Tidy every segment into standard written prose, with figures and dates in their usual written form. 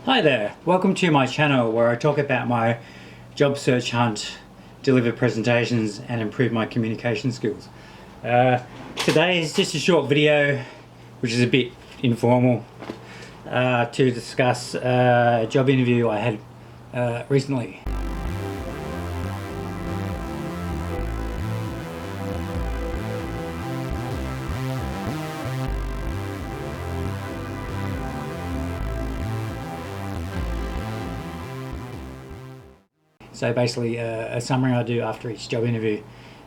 Hi there, welcome to my channel where I talk about my job search hunt, deliver presentations and improve my communication skills. Today is just a short video which is a bit informal to discuss a job interview I had recently. So basically a summary I do after each job interview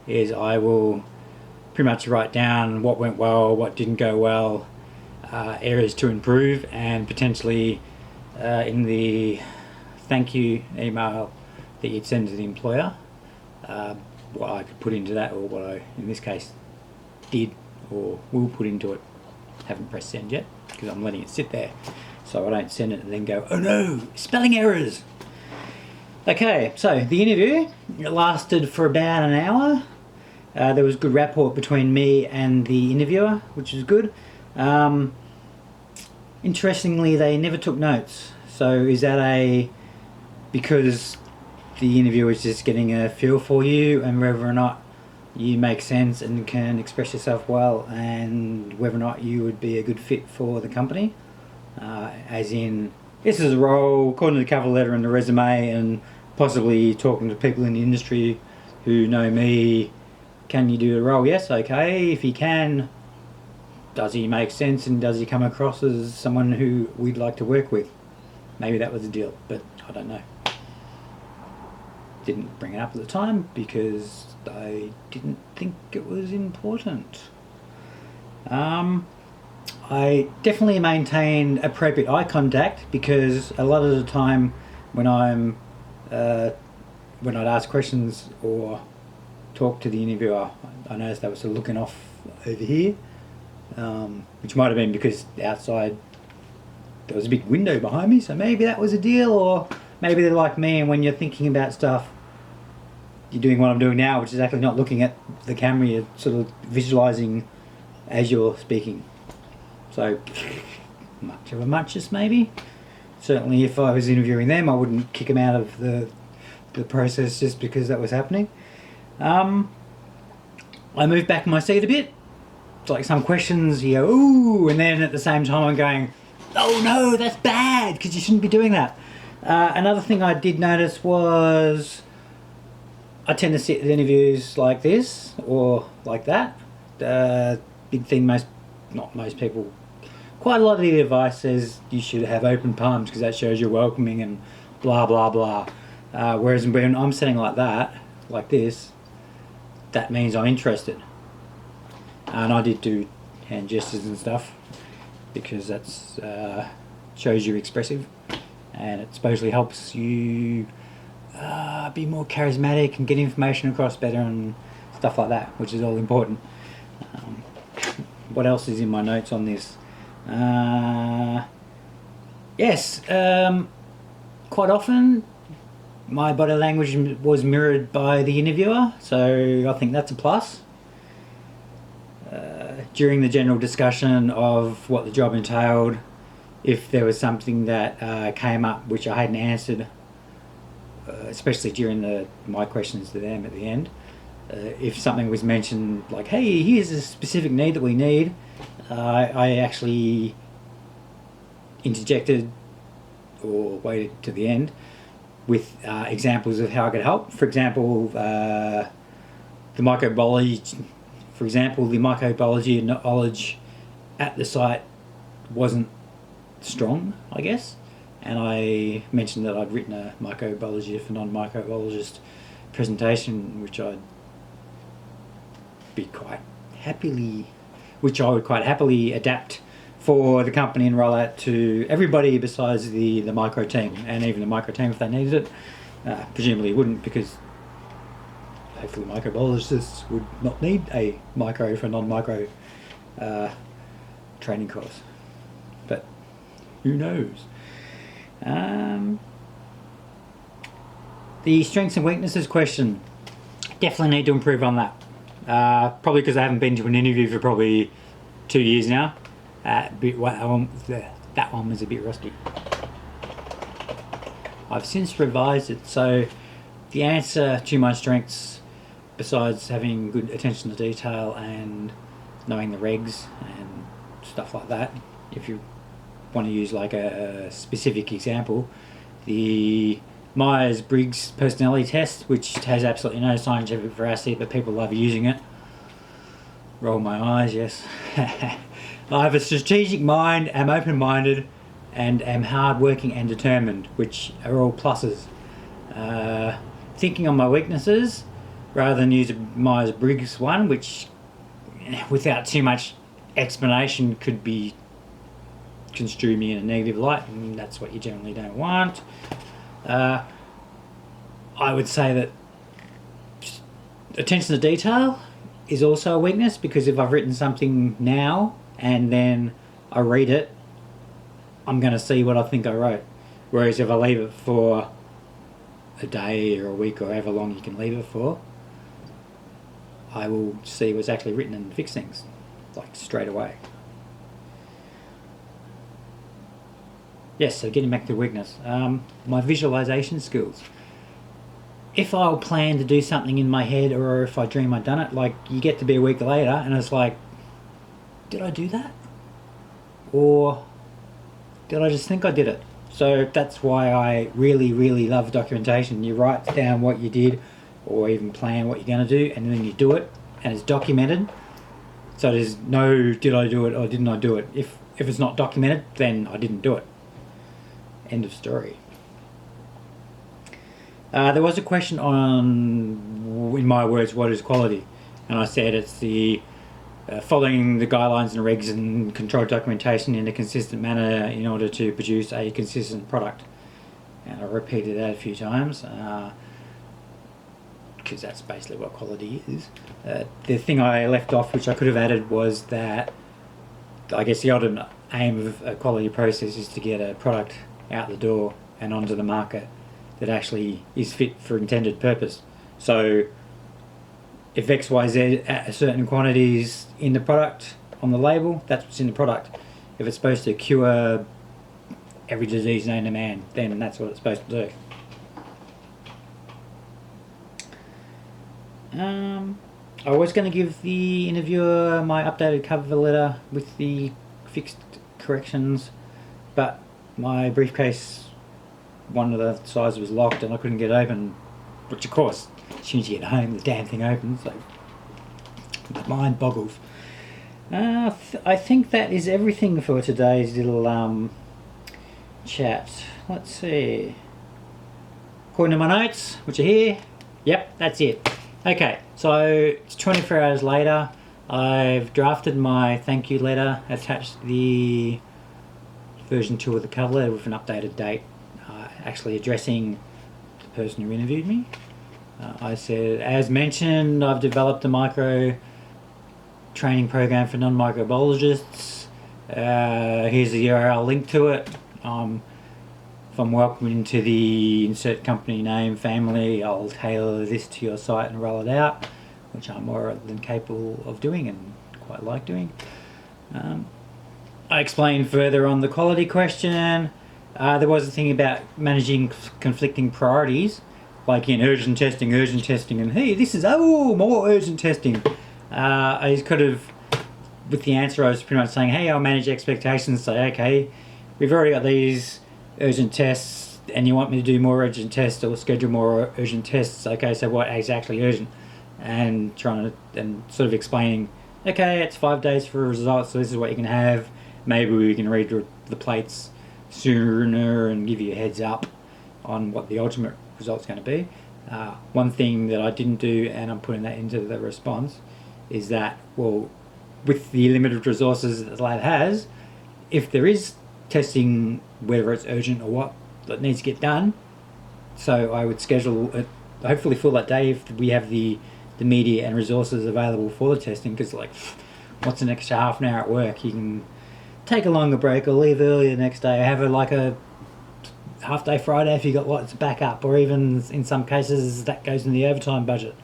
is I will pretty much write down what went well, what didn't go well, areas to improve, and potentially in the thank you email that you'd send to the employer, what I could put into that, or what I in this case did or will put into it. Haven't pressed send yet because I'm letting it sit there so I don't send it and then go, oh no, spelling errors. Okay, so the interview lasted for about an hour. There was good rapport between me and the interviewer, which is good. Interestingly, they never took notes. So is that because the interviewer is just getting a feel for you and whether or not you make sense and can express yourself well, and whether or not you would be a good fit for the company? As in, this is a role according to the cover letter and the resume, and possibly talking to people in the industry who know me. Can you do the role? Yes, okay. If he can, does he make sense and does he come across as someone who we'd like to work with? Maybe that was the deal, but I don't know. Didn't bring it up at the time because I didn't think it was important. I definitely maintain appropriate eye contact because a lot of the time when I'd ask questions or talk to the interviewer, I noticed they were sort of looking off over here, which might have been because outside there was a big window behind me, so maybe that was a deal, or maybe they're like me and when you're thinking about stuff, you're doing what I'm doing now, which is actually not looking at the camera, you're sort of visualizing as you're speaking. So, much of a muchness maybe. Certainly if I was interviewing them, I wouldn't kick them out of the process just because that was happening. I moved back in my seat a bit. It's like some questions, you go, ooh, and then at the same time I'm going, oh no, that's bad, because you shouldn't be doing that. Another thing I did notice was I tend to sit at interviews like this, or like that. Big thing, not most people, quite a lot of the advice says you should have open palms because that shows you're welcoming and blah blah blah. Whereas when I'm sitting like that, like this, that means I'm interested. And I did do hand gestures and stuff because that's shows you're expressive, and it supposedly helps you be more charismatic and get information across better and stuff like that, which is all important. What else is in my notes on this? Yes, quite often my body language was mirrored by the interviewer, so I think that's a plus. During the general discussion of what the job entailed, if there was something that came up which I hadn't answered, especially during my questions to them at the end, if something was mentioned like, hey, here's a specific need that we need, I actually interjected or waited to the end with examples of how I could help. For example, the microbiology knowledge at the site wasn't strong, I guess, and I mentioned that I'd written a microbiology for non-microbiologist presentation, which I would quite happily adapt for the company and roll out to everybody besides the micro team, and even the micro team if they needed it. Presumably wouldn't, because hopefully microbiologists would not need a micro for non-micro training course, but who knows. The strengths and weaknesses question, definitely need to improve on that. Probably because I haven't been to an interview for probably 2 years now. That one was a bit rusty. I've since revised it. So the answer to my strengths, besides having good attention to detail and knowing the regs and stuff like that, if you want to use like a specific example, the Myers-Briggs personality test, which has absolutely no scientific veracity, but people love using it. Roll my eyes, yes. I have a strategic mind, am open-minded, and am hard-working and determined, which are all pluses. Thinking on my weaknesses, rather than use a Myers-Briggs one, which, without too much explanation, could be construe me in a negative light, and that's what you generally don't want. I would say that attention to detail is also a weakness, because if I've written something now and then I read it, I'm going to see what I think I wrote. Whereas if I leave it for a day or a week or however long you can leave it for, I will see what's actually written and fix things, like straight away. Yes, so getting back to weakness, my visualization skills. If I'll plan to do something in my head, or if I dream I've done it, like you get to be a week later and it's like, did I do that? Or did I just think I did it? So that's why I really, really love documentation. You write down what you did, or even plan what you're going to do, and then you do it, and it's documented. So there's no did I do it or didn't I do it. If it's not documented, then I didn't do it. End of story. There was a question on, in my words, what is quality? And I said it's the following the guidelines and regs and controlled documentation in a consistent manner in order to produce a consistent product. And I repeated that a few times, because that's basically what quality is. The thing I left off, which I could have added, was that I guess the ultimate aim of a quality process is to get a product out the door and onto the market that actually is fit for intended purpose. So if XYZ at a certain quantity is in the product on the label, that's what's in the product. If it's supposed to cure every disease known to man, then that's what it's supposed to do. I was going to give the interviewer my updated cover letter with the fixed corrections, but my briefcase, one of the sides was locked and I couldn't get it open, which of course, as soon as you get home, the damn thing opens, so my mind boggles. I think that is everything for today's little chat. Let's see. According to my notes, which are here, yep, that's it. Okay, so it's 24 hours later. I've drafted my thank you letter, attached the version 2 of the cover letter with an updated date, actually addressing the person who interviewed me. I said, as mentioned, I've developed a micro training program for non-microbiologists. Here's the URL link to it. If I'm welcomed into the insert company name family, I'll tailor this to your site and roll it out, which I'm more than capable of doing and quite like doing. I explained further on the quality question. There was a thing about managing conflicting priorities, like in urgent testing, and hey, this is, oh, more urgent testing. I could have, with the answer, I was pretty much saying, hey, I'll manage expectations, say, okay, we've already got these urgent tests, and you want me to do more urgent tests or schedule more urgent tests, okay, so what is actually urgent? And trying to, and sort of explaining, okay, it's 5 days for a result, so this is what you can have. Maybe we can read the plates sooner and give you a heads up on what the ultimate result's going to be. One thing that I didn't do, and I'm putting that into the response, is that, well, with the limited resources that the lab has, if there is testing, whether it's urgent or what, that needs to get done, so I would schedule it, hopefully fill that day if we have the media and resources available for the testing, because like, what's an extra half an hour at work? You can take a longer break or leave early the next day, have a half day Friday if you got lots of backup, or even in some cases that goes in the overtime budget.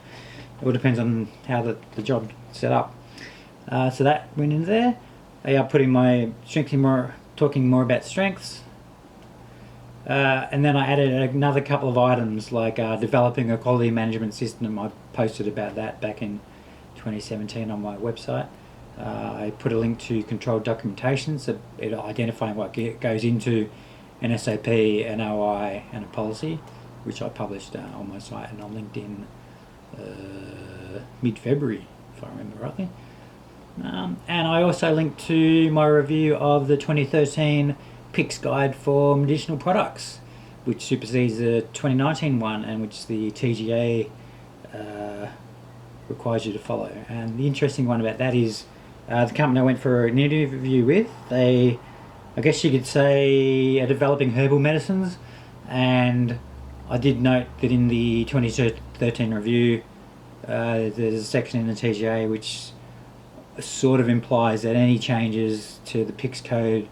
It all depends on how the job's set up. So that went in there. I put in my strength, talking more about strengths. And then I added another couple of items like developing a quality management system. I posted about that back in 2017 on my website. I put a link to controlled documentation, so it identifying what goes into an SOP, an OI, and a policy, which I published on my site and on LinkedIn mid-February, if I remember rightly. And I also linked to my review of the 2013 PICS Guide for Medicinal Products, which supersedes the 2019 one and which the TGA requires you to follow. And the interesting one about that is the company I went for an interview with, I guess you could say, are developing herbal medicines, and I did note that in the 2013 review there's a section in the TGA which sort of implies that any changes to the PICS code,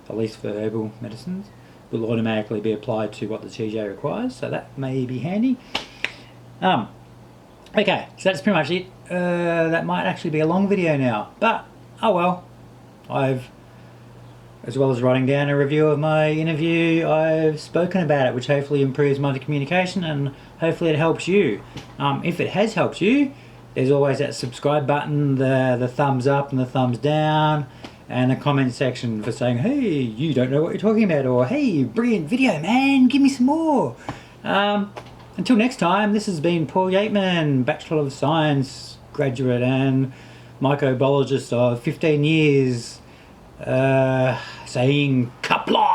at least for herbal medicines, will automatically be applied to what the TGA requires, so that may be handy. Okay, so that's pretty much it. That might actually be a long video now, but oh well. As well as writing down a review of my interview, I've spoken about it, which hopefully improves my communication and hopefully it helps you. If it has helped you, there's always that subscribe button, the thumbs up and the thumbs down, and a comment section for saying, hey, you don't know what you're talking about, or hey, brilliant video, man, give me some more. Until next time, this has been Paul Yeatman, Bachelor of Science graduate and microbiologist of 15 years, saying kapla!